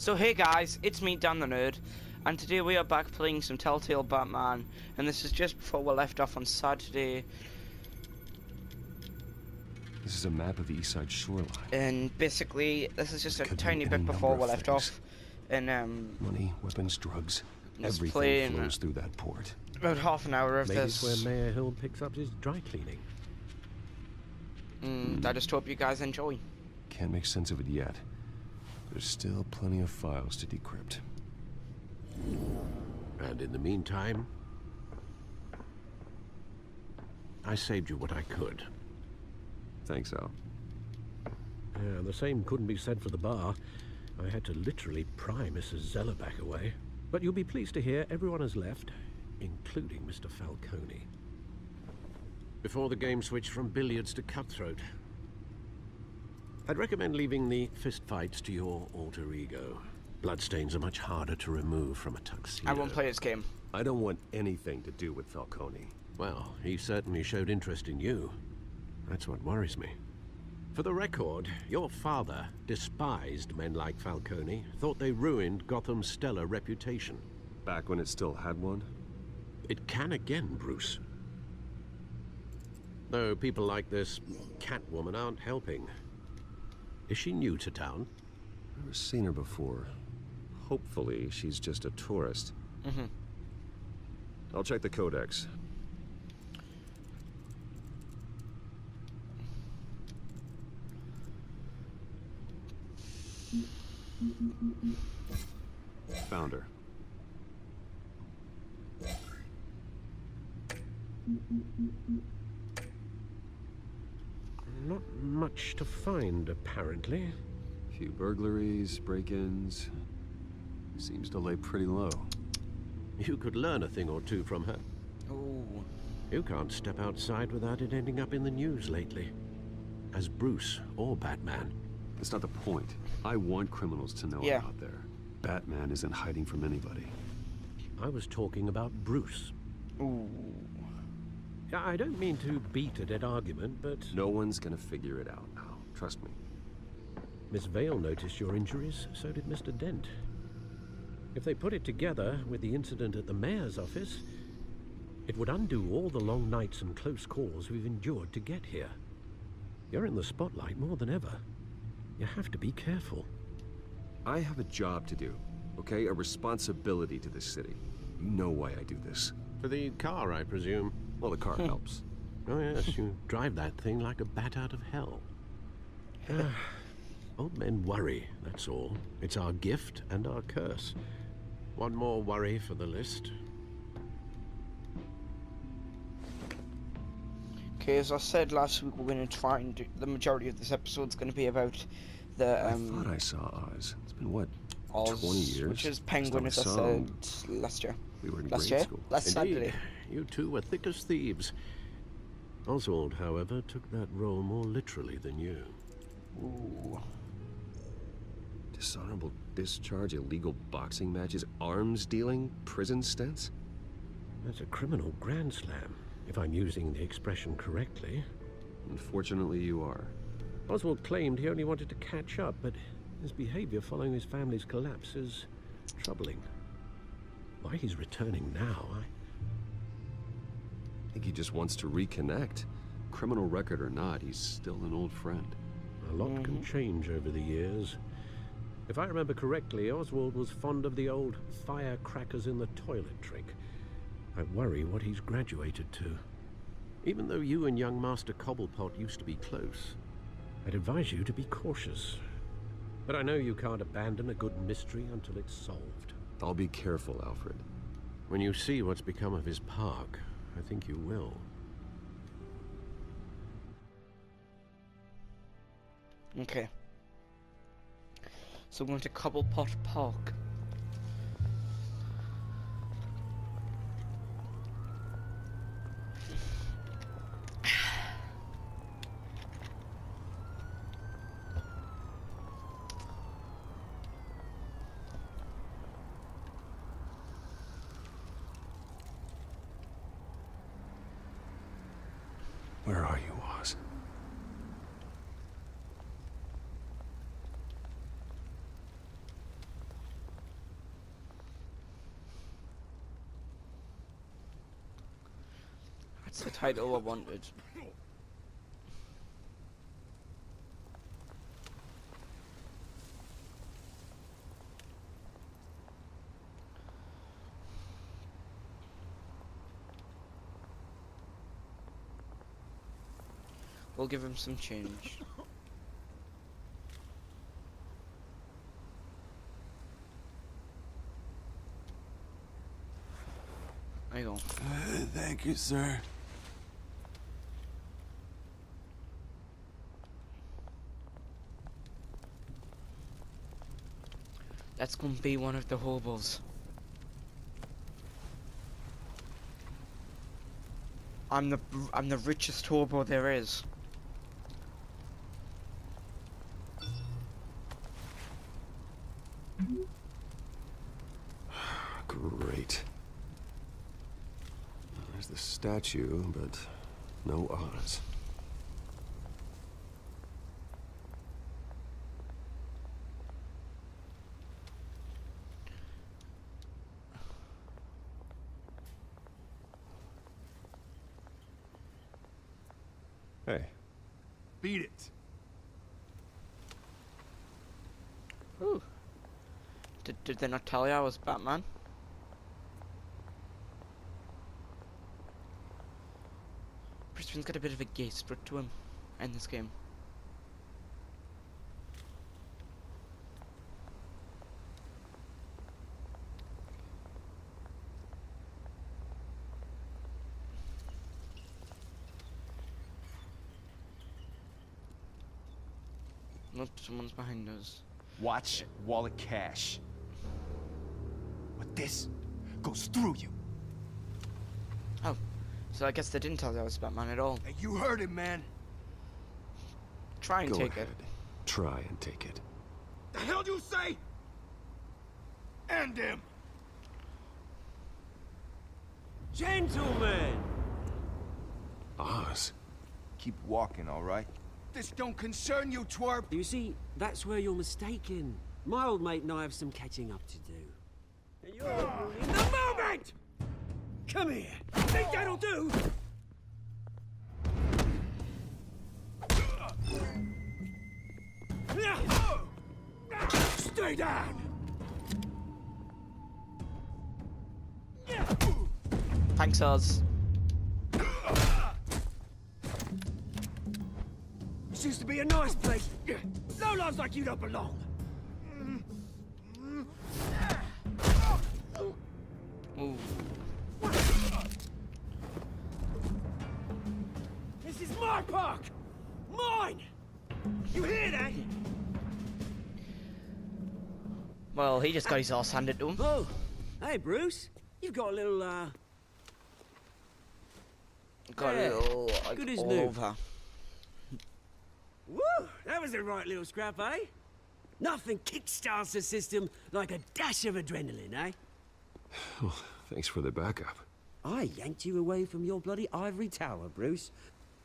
So hey guys, it's me Dan the Nerd, and today we are back playing some Telltale Batman, and this is just before we left off on Saturday. This is a map of the East Side shoreline. And basically, this is just a Could be tiny any bit before number we of left things. off. And Money, weapons, drugs. Let's Everything play in, flows through that port. about half an hour of Maybe this. it's where Mayor Hill picks up his dry cleaning. I just hope you guys enjoy. Can't make sense of it yet. There's still plenty of files to decrypt. And in the meantime, I saved you what I could. Thanks, Al. Yeah, the same couldn't be said for the bar. I had to literally pry Mrs. Zellerback away. But you'll be pleased to hear everyone has left, including Mr. Falcone. Before the game switched from billiards to cutthroat. I'd recommend leaving the fistfights to your alter ego. Bloodstains are much harder to remove from a tuxedo. I won't play this game. I don't want anything to do with Falcone. Well, he certainly showed interest in you. That's what worries me. For the record, your father despised men like Falcone, thought they ruined Gotham's stellar reputation. Back when it still had one? It can again, Bruce. Though people like this Catwoman aren't helping. Is she new to town? Never seen her before. Hopefully, she's just a tourist. I'll check the codex. Found her. Not much to find, apparently. Few burglaries, break-ins. Seems to lay pretty low. You could learn a thing or two from her. Ooh. You can't step outside without it ending up in the news lately. As Bruce or Batman. That's not the point. I want criminals to know Yeah. I'm out there. Batman isn't hiding from anybody. I was talking about Bruce. Ooh. I don't mean to beat a dead argument, but No one's gonna figure it out now. Trust me. Miss Vale noticed your injuries, so did Mr. Dent. If they put it together with the incident at the mayor's office, it would undo all the long nights and close calls we've endured to get here. You're in the spotlight more than ever. You have to be careful. I have a job to do, okay? A responsibility to this city. You know why I do this. For the car, I presume. Well, the car helps. Oh yes, you drive that thing like a bat out of hell. Old men worry, that's all. It's our gift and our curse. One more worry for the list. Okay, as I said last week, we're going to try and do the majority of this episode's going to be about the I thought I saw Oz. It's been, what, Oz, 20 years? which is Penguin, as I Last time said last year. We were in Last grade year? school. Last Indeed, Saturday. you two were thick as thieves. Oswald, however, took that role more literally than you. Ooh. Dishonorable discharge, illegal boxing matches, arms dealing, prison stints? That's a criminal grand slam, if I'm using the expression correctly. Unfortunately, you are. Oswald claimed he only wanted to catch up, but his behavior following his family's collapse is troubling. Why he's returning now, I think he just wants to reconnect. Criminal record or not, he's still an old friend. A lot can change over the years. If I remember correctly, Oswald was fond of the old firecrackers in the toilet trick. I worry what he's graduated to. Even though you and young Master Cobblepot used to be close, I'd advise you to be cautious. But I know you can't abandon a good mystery until it's solved. I'll be careful, Alfred. When you see what's become of his park, I think you will. Okay. So we're going to Cobblepot Park. Where are you, Oz? That's the title I wanted. We'll give him some change. There you go. Thank you, sir. That's gonna be one of the hobos. I'm the richest hobo there is. Great. There's the statue, but no Oz. Hey. Beat it. Ooh. Did they not tell you I was Batman? Brisbane's got a bit of a gay strut to him in this game. Look, someone's behind us. Watch wallet cash. But this goes through you. Oh, so I guess they didn't tell you I was Batman at all. Hey, you heard it, man. Try and Go take ahead. it. Try and take it. The hell you say? End him. Gentlemen! Oz? Keep walking, all right? This don't concern you, twerp. You see, that's where you're mistaken. My old mate and I have some catching up to do. And you're ruining the moment! Come here! Think that'll do? Stay down! Thanks, Oz. This used to be a nice place. No lives like you don't belong. Ooh. This is my park! Mine! You hear that? Well, he just got his ass handed to him. Oh, hey Bruce. You've got a little, Got yeah, it all, like, good as all new. over. Woo! That was a right little scrap, eh? Nothing kickstarts the system like a dash of adrenaline, eh? Oh, thanks for the backup. I yanked you away from your bloody ivory tower, Bruce.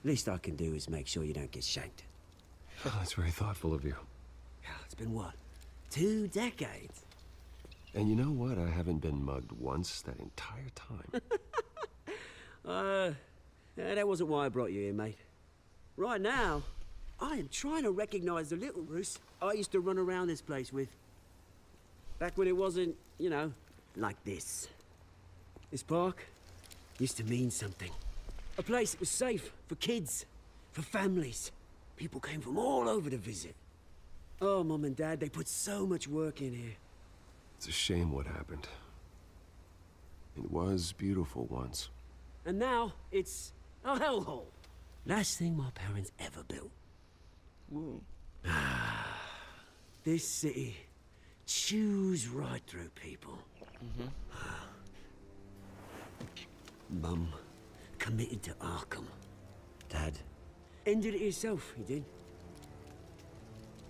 Least I can do is make sure you don't get shanked. Oh, that's very thoughtful of you. It's been what? 2 decades? And you know what? I haven't been mugged once that entire time. That wasn't why I brought you here, mate. Right now, I am trying to recognize the little Bruce I used to run around this place with. Back when it wasn't, you know, like this. This park used to mean something. A place that was safe for kids, for families. People came from all over to visit. Oh, Mum and Dad, they put so much work in here. It's a shame what happened. It was beautiful once. And now, it's a hellhole. Last thing my parents ever built. Ooh. This city chews right through people. Mum committed to Arkham. Dad ended it himself, he did.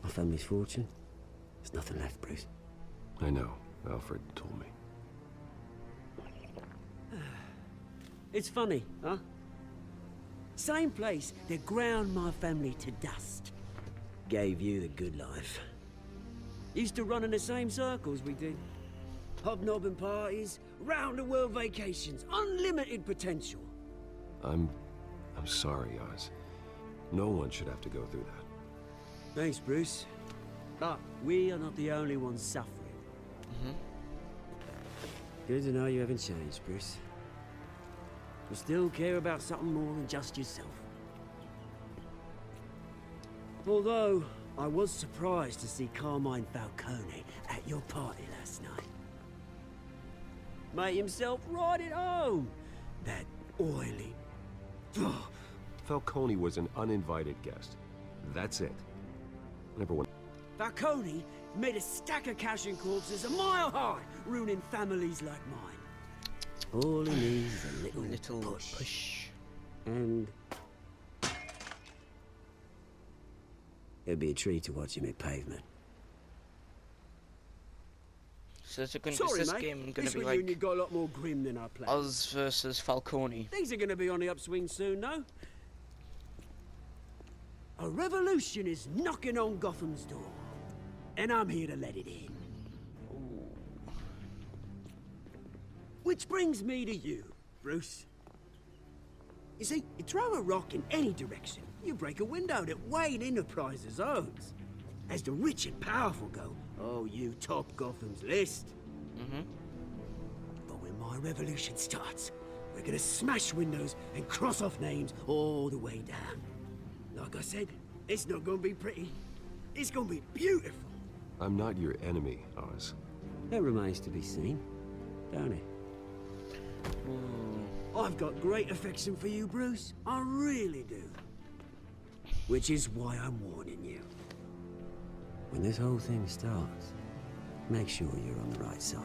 My family's fortune, there's nothing left, Bruce. I know. Alfred told me. It's funny, huh? Same place that ground my family to dust. Gave you the good life. Used to run in the same circles we did. Hobnobbing parties, round-the-world vacations, unlimited potential. I'm sorry, Oz. No one should have to go through that. Thanks, Bruce. But we are not the only ones suffering. Good to know you haven't changed, Bruce. You still care about something more than just yourself. Although, I was surprised to see Carmine Falcone at your party last night. Made himself right at home. That oily... Falcone was an uninvited guest. That's it. Never went. Falcone made a stack of cash and corpses a mile high, ruining families like mine. All he needs is a little push. And... it'd be a treat to watch him hit pavement. So is Sorry, this mate. game going This to be reunion like got a lot more grim than I planned. Oz versus Falcone? Things are going to be on the upswing soon, no? A revolution is knocking on Gotham's door. And I'm here to let it in. Which brings me to you, Bruce. You see, you throw a rock in any direction, you break a window that Wayne Enterprises owns. As the rich and powerful go, oh, you top Gotham's list. But when my revolution starts, we're gonna smash windows and cross off names all the way down. Like I said, it's not gonna be pretty. It's gonna be beautiful. I'm not your enemy, Oz. That remains to be seen, don't it? I've got great affection for you, Bruce. I really do. Which is why I'm warning you. When this whole thing starts, make sure you're on the right side.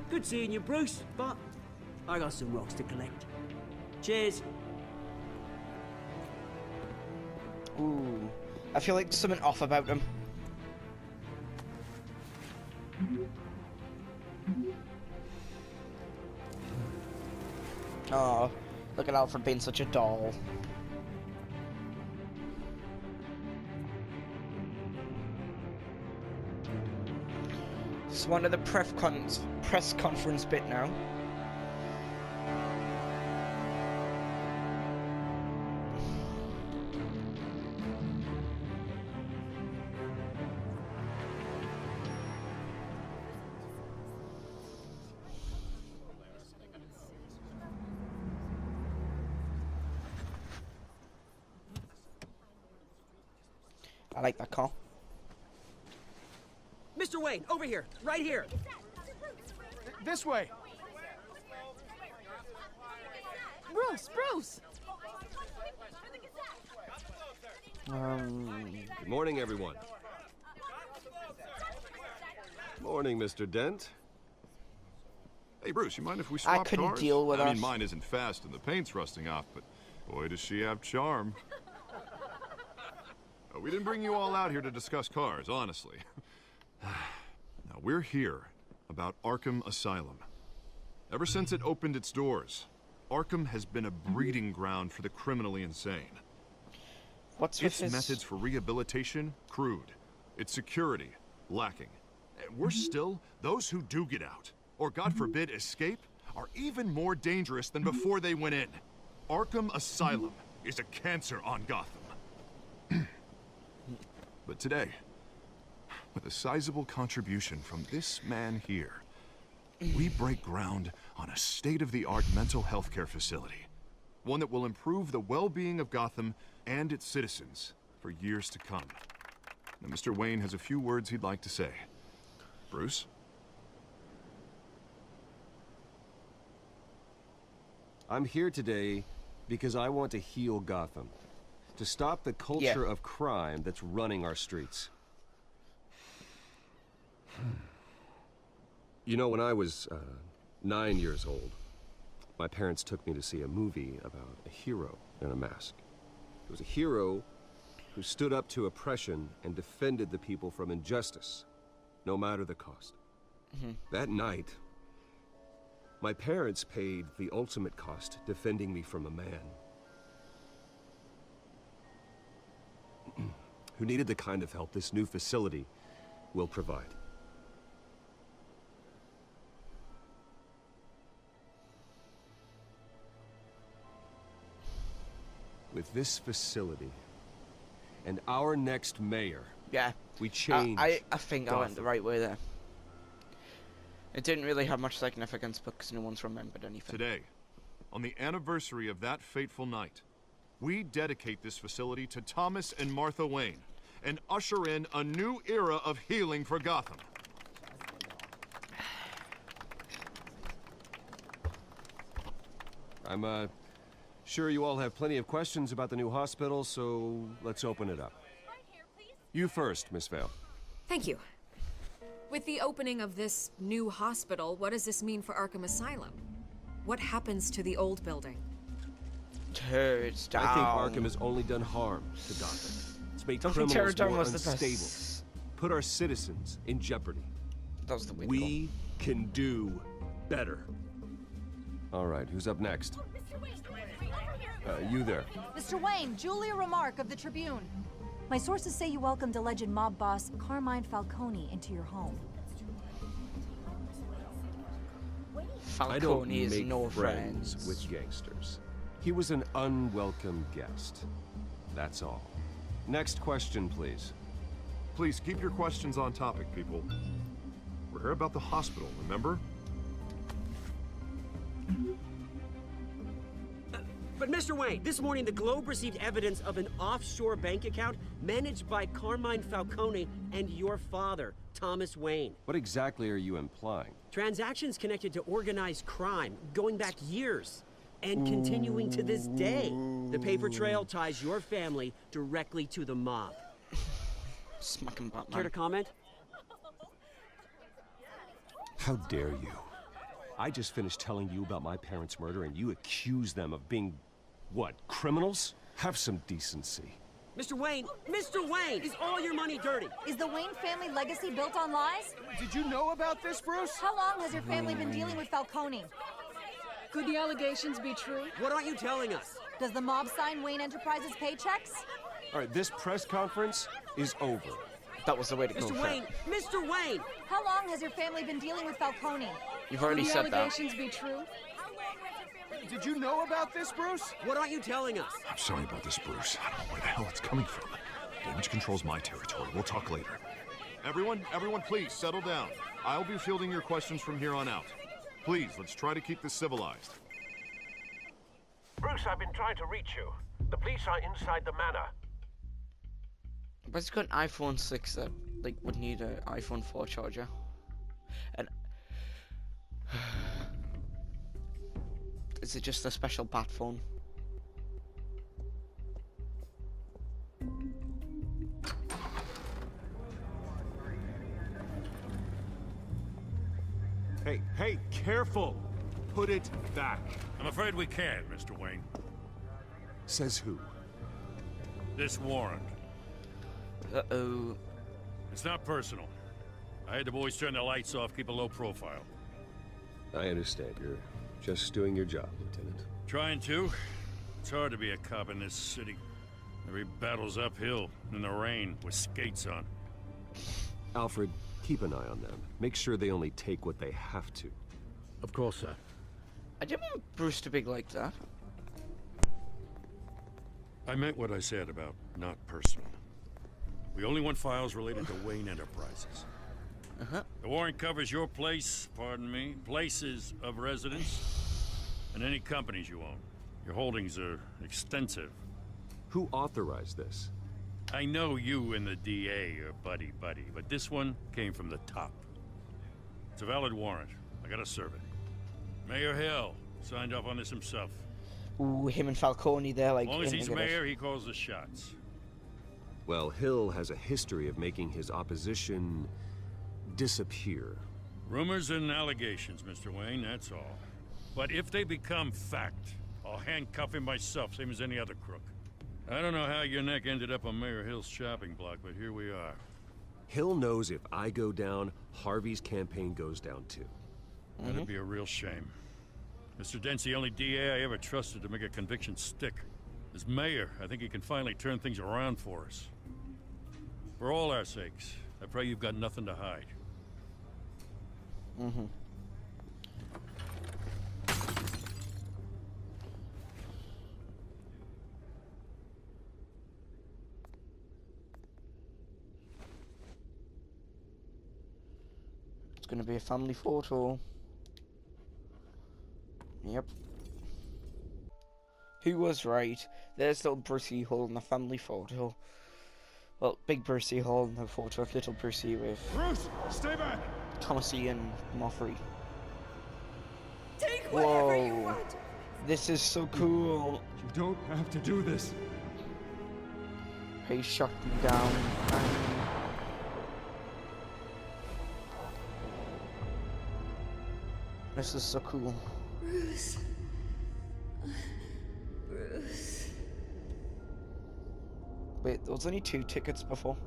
Good seeing you, Bruce, but I got some rocks to collect. Cheers. Ooh, I feel like there's something off about him. Oh, look at Alfred being such a doll. So on to the press conference bit now. I like that car. Mr. Wayne, over here, right here. This way. Bruce! Good morning, everyone. Morning, Mr. Dent. Hey, Bruce, you mind if we swap I couldn't cars? deal with I us. mean, mine isn't fast and the paint's rusting off, but boy, does she have charm. We didn't bring you all out here to discuss cars, honestly. Now, we're here about Arkham Asylum. Ever since it opened its doors, Arkham has been a breeding ground for the criminally insane. What's with Its this? methods for rehabilitation, crude. Its security, lacking. And worse still, those who do get out, or God forbid escape, are even more dangerous than before they went in. Arkham Asylum is a cancer on Gotham. But today, with a sizable contribution from this man here, we break ground on a state-of-the-art mental health care facility. One that will improve the well-being of Gotham and its citizens for years to come. Now, Mr. Wayne has a few words he'd like to say. Bruce? I'm here today because I want to heal Gotham. To stop the culture of crime that's running our streets. You know, when I was 9 years old, my parents took me to see a movie about a hero in a mask. It was a hero who stood up to oppression and defended the people from injustice, no matter the cost. That night, my parents paid the ultimate cost defending me from a man who needed the kind of help this new facility will provide. with this facility and our next mayor, Yeah. we change I think I went the Gotham. right way there. It didn't really have much significance because no one's remembered anything. Today, on the anniversary of that fateful night, we dedicate this facility to Thomas and Martha Wayne and usher in a new era of healing for Gotham. I'm sure you all have plenty of questions about the new hospital, so let's open it up. You first, Miss Vale. Thank you. With the opening of this new hospital, what does this mean for Arkham Asylum? What happens to the old building? Turds down. I think Arkham has only done harm to Gotham. It's made Don't think criminals Terror more was the unstable, best. put our citizens in jeopardy. That was the way to We can do better. All right, who's up next? You there. Mr. Wayne, Julia Remark of the Tribune. My sources say you welcomed alleged mob boss Carmine Falcone into your home. I don't Falcone is make no friends friends. with gangsters. He was an unwelcome guest. That's all. Next question, please. Please keep your questions on topic, people. We're here about the hospital, remember? But Mr. Wayne, this morning the Globe received evidence of an offshore bank account managed by Carmine Falcone and your father, Thomas Wayne. What exactly are you implying? Transactions connected to organized crime, going back years, and continuing to this day. The paper trail ties your family directly to the mob. Smacking Batman. Care to comment? How dare you? I just finished telling you about my parents' murder and you accuse them of being, what, criminals? Have some decency. Mr. Wayne, is all your money dirty? Is the Wayne family legacy built on lies? Did you know about this, Bruce? How long has your family been dealing with Falcone? Could the allegations be true? What aren't you telling us? Does the mob sign Wayne Enterprises paychecks? All right, this press conference is over. That was the way to go. Mr. Wayne, Mr. Wayne! How long has your family been dealing with Falcone? You've already Could the said that. allegations be true? Did you know about this, Bruce? What aren't you telling us? I'm sorry about this, Bruce. I don't know where the hell it's coming from. Damage control's my territory. We'll talk later. Everyone, please settle down. I'll be fielding your questions from here on out. Please, let's try to keep this civilized. Bruce, I've been trying to reach you. The police are inside the manor. But it's got an iPhone 6 that like would need an iPhone 4 charger. And is it just a special bat phone? Hey, careful! Put it back. I'm afraid we can't, Mr. Wayne. Says who? This warrant. Uh-oh. It's not personal. I had the boys turn the lights off, keep a low profile. I understand. You're just doing your job, Lieutenant. Trying to. It's hard to be a cop in this city. Every battle's uphill, in the rain, with skates on. Alfred, keep an eye on them. Make sure they only take what they have to. Of course, sir. I didn't want Bruce to be like that. I meant what I said about not personal. We only want files related to Wayne Enterprises. Uh-huh. The warrant covers your place, pardon me, places of residence, and any companies you own. Your holdings are extensive. Who authorized this? I know you and the DA are buddy-buddy, but this one came from the top. It's a valid warrant. I gotta serve it. Mayor Hill signed off on this himself. Ooh, him and Falcone there, like. As long as in he's together. mayor, he calls the shots. Well, Hill has a history of making his opposition disappear. Rumors and allegations, Mr. Wayne, that's all. But if they become fact, I'll handcuff him myself, same as any other crook. I don't know how your neck ended up on Mayor Hill's shopping block, but here we are. Hill knows if I go down, Harvey's campaign goes down too. That'd be a real shame. Mr. Dent's the only DA I ever trusted to make a conviction stick. As mayor, I think he can finally turn things around for us. For all our sakes, I pray you've got nothing to hide. Mm-hmm. going to be a family photo. Yep. Who was right? There's little Brucey holding the family photo. Well, big Brucey holding the photo of little Brucey with Bruce, stay back! Thomas Ian Moffrey. Take whatever you Whoa. want. This is so cool. You don't have to do this. He shot him down. This is so cool. Bruce. Bruce. Wait, there was only 2 tickets before.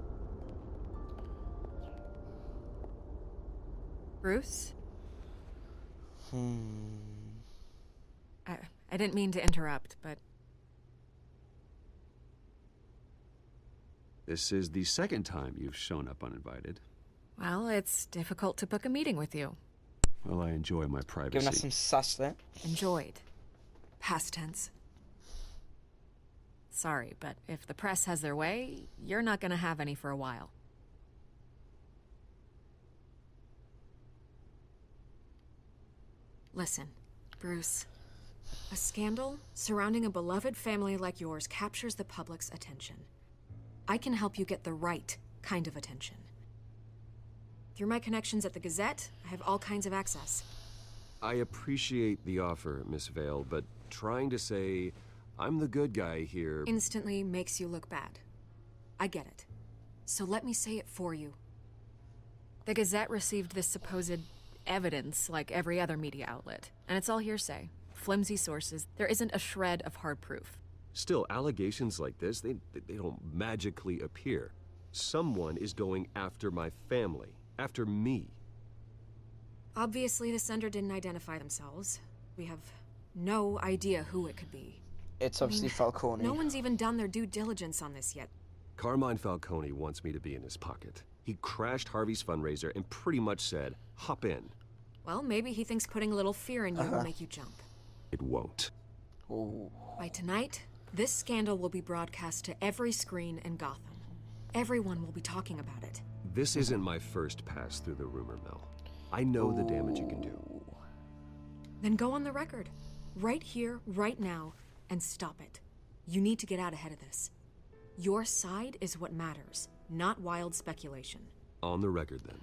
Bruce? Hmm. I didn't mean to interrupt, but This is the second time you've shown up uninvited. well, it's difficult to book a meeting with you. Well, I enjoy my privacy. Giving us some sass there. Enjoyed. Past tense. Sorry, but if the press has their way, you're not gonna have any for a while. Listen, Bruce. A scandal surrounding a beloved family like yours captures the public's attention. I can help you get the right kind of attention. Through my connections at the Gazette, I have all kinds of access. I appreciate the offer, Miss Vale, but trying to say I'm the good guy here... Instantly makes you look bad. I get it. So let me say it for you. The Gazette received this supposed evidence like every other media outlet, and it's all hearsay. Flimsy sources. There isn't a shred of hard proof. Still, allegations like this, they don't magically appear. Someone is going after my family, after me. Obviously, the sender didn't identify themselves. We have no idea who it could be. It's obviously Falcone. No one's even done their due diligence on this yet. Carmine Falcone wants me to be in his pocket. He crashed Harvey's fundraiser and pretty much said, hop in. Well, maybe he thinks putting a little fear in you will make you jump. It won't. Ooh. By tonight, this scandal will be broadcast to every screen in Gotham. Everyone will be talking about it. This isn't my first pass through the rumor mill. I know the damage you can do. Then go on the record. Right here, right now, and stop it. You need to get out ahead of this. Your side is what matters, not wild speculation. On the record, then.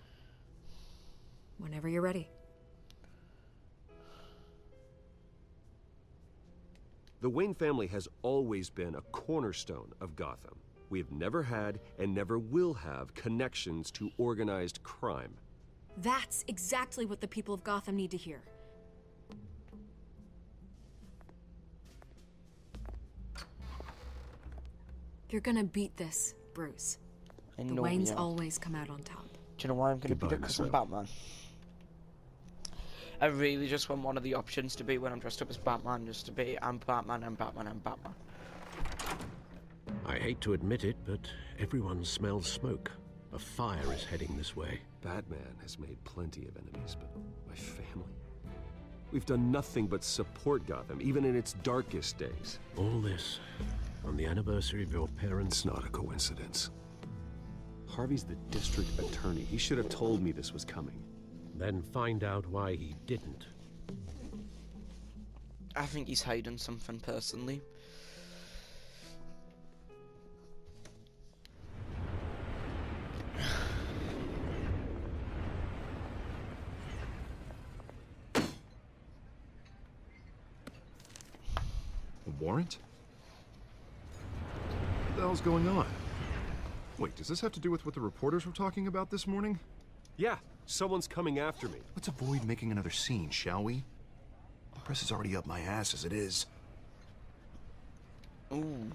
Whenever you're ready. The Wayne family has always been a cornerstone of Gotham. We have never had and never will have connections to organized crime. That's exactly what the people of Gotham need to hear. You're gonna beat this, Bruce. I The know, Waynes yeah. always come out on top. Do you know why I'm going to beat Goodbye, it? Because Miss I'm Vale. Batman. I really just want one of the options to be when I'm dressed up as Batman, just to be, I'm Batman, I'm Batman, I'm Batman. I hate to admit it, but everyone smells smoke. A fire is heading this way. Batman has made plenty of enemies, but my family? We've done nothing but support Gotham, even in its darkest days. All this on the anniversary of your parents' It's not a coincidence. Harvey's the district attorney. He should have told me this was coming. Then find out why he didn't. I think he's hiding something personally. A warrant? What the hell's going on? Wait, does this have to do with what the reporters were talking about this morning? Yeah, someone's coming after me. Let's avoid making another scene, shall we? The press is already up my ass as it is. Ooh.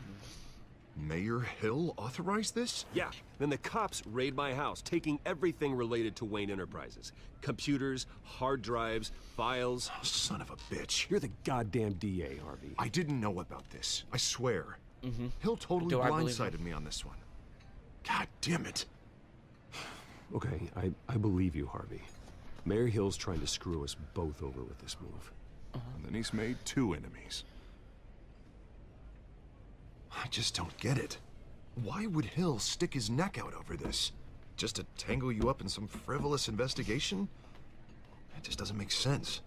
Mayor Hill authorized this? Yeah, then the cops raid my house, taking everything related to Wayne Enterprises. Computers, hard drives, files. Oh, son of a bitch. You're the goddamn DA, Harvey. I didn't know about this. I swear. Hill totally Do I believe blindsided me on this one. God damn it. Okay, I believe you, Harvey. Mayor Hill's trying to screw us both over with this move. And then he's made 2 enemies. I just don't get it. Why would Hill stick his neck out over this? Just to tangle you up in some frivolous investigation? It just doesn't make sense.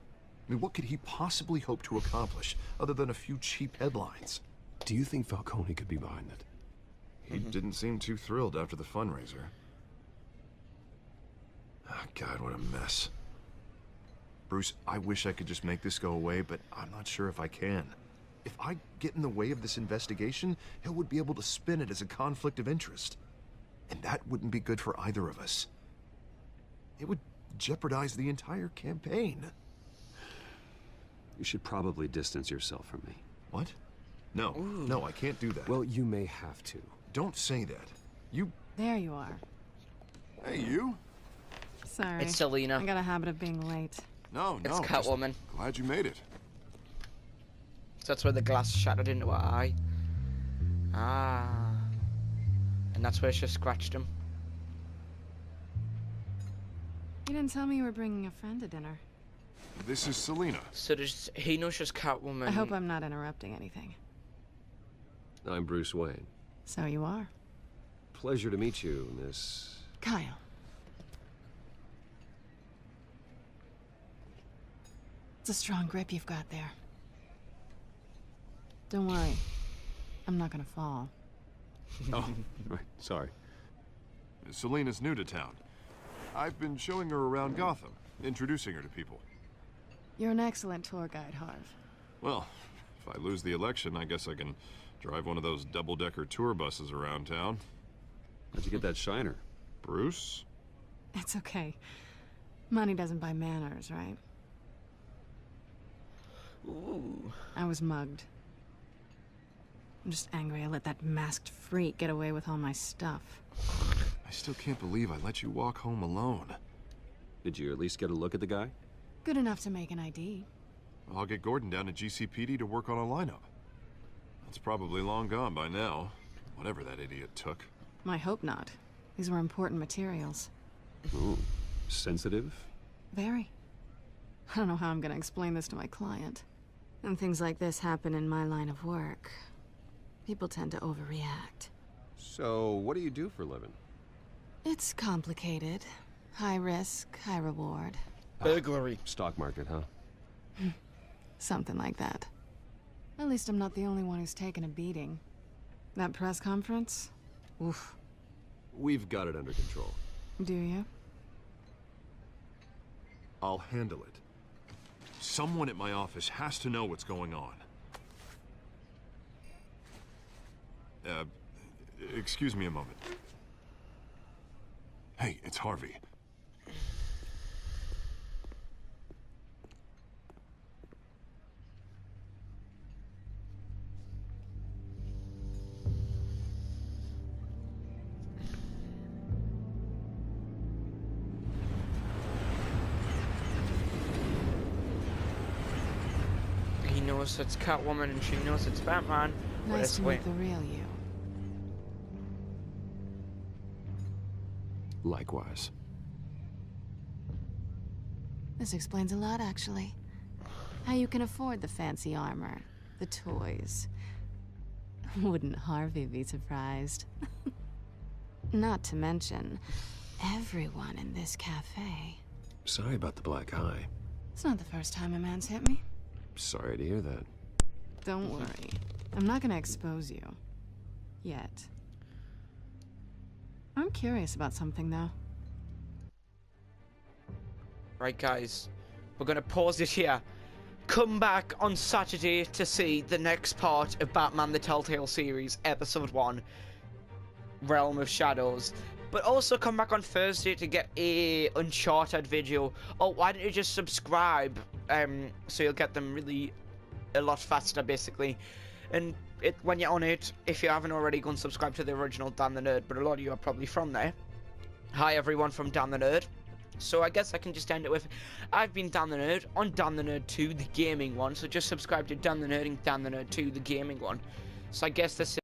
I mean, what could he possibly hope to accomplish other than a few cheap headlines? Do you think Falcone could be behind it? He didn't seem too thrilled after the fundraiser. Oh, God, what a mess. Bruce, I wish I could just make this go away, but I'm not sure if I can. If I get in the way of this investigation, Hill would be able to spin it as a conflict of interest. And that wouldn't be good for either of us. It would jeopardize the entire campaign. You should probably distance yourself from me. What? No, no, I can't do that. Well, you may have to. Don't say that. You... There you are. Hey, you? Sorry. It's Selena. I got a habit of being late. No, It's just Catwoman. glad you made it. So that's where the glass shattered into her eye. Ah. And that's where she scratched him. You didn't tell me you were bringing a friend to dinner. This is Selena. So does he know she's Catwoman? I hope I'm not interrupting anything. I'm Bruce Wayne. So you are. Pleasure to meet you, Miss... Kyle. It's a strong grip you've got there. Don't worry. I'm not gonna fall. Oh, right. Sorry. Selena's new to town. I've been showing her around Gotham, introducing her to people. You're an excellent tour guide, Harv. Well, if I lose the election, I guess I can drive one of those double-decker tour buses around town. How'd you get that shiner? Bruce? It's okay. Money doesn't buy manners, right? Ooh. I was mugged. I'm just angry I let that masked freak get away with all my stuff. I still can't believe I let you walk home alone. Did you at least get a look at the guy? Good enough to make an ID. I'll get Gordon down to GCPD to work on a lineup. That's probably long gone by now, whatever that idiot took. I hope not. These were important materials. Ooh, sensitive? Very. I don't know how I'm gonna explain this to my client. And things like this happen in my line of work. People tend to overreact. So, what do you do for a living? It's complicated. High risk, high reward. Burglary. Stock market, huh? Something like that. At least I'm not the only one who's taken a beating. That press conference? Oof. We've got it under control. Do you? I'll handle it. Someone at my office has to know what's going on. Excuse me a moment. Hey, it's Harvey. He knows it's Catwoman and she knows it's Batman. Nice to meet the real you. Likewise. This explains a lot, actually. How you can afford the fancy armor, the toys. Wouldn't Harvey be surprised? Not to mention, everyone in this cafe. Sorry about the black eye. It's not the first time a man's hit me. Sorry to hear that. Don't worry. I'm not gonna expose you. Yet. I'm curious about something, though. Right, guys. We're going to pause it here. Come back on Saturday to see the next part of Batman the Telltale series, Episode 1, Realm of Shadows. But also come back on Thursday to get a Uncharted video. Oh, why don't you just subscribe? So you'll get them really a lot faster, basically. And when you're on it, if you haven't already, go and subscribe to the original Dan the Nerd, but a lot of you are probably from there. Hi everyone from Dan the Nerd. So I guess I can just end it with, I've been Dan the Nerd on Dan the Nerd 2, the gaming one. So just subscribe to Dan the Nerd and Dan the Nerd 2, the gaming one. So I guess this is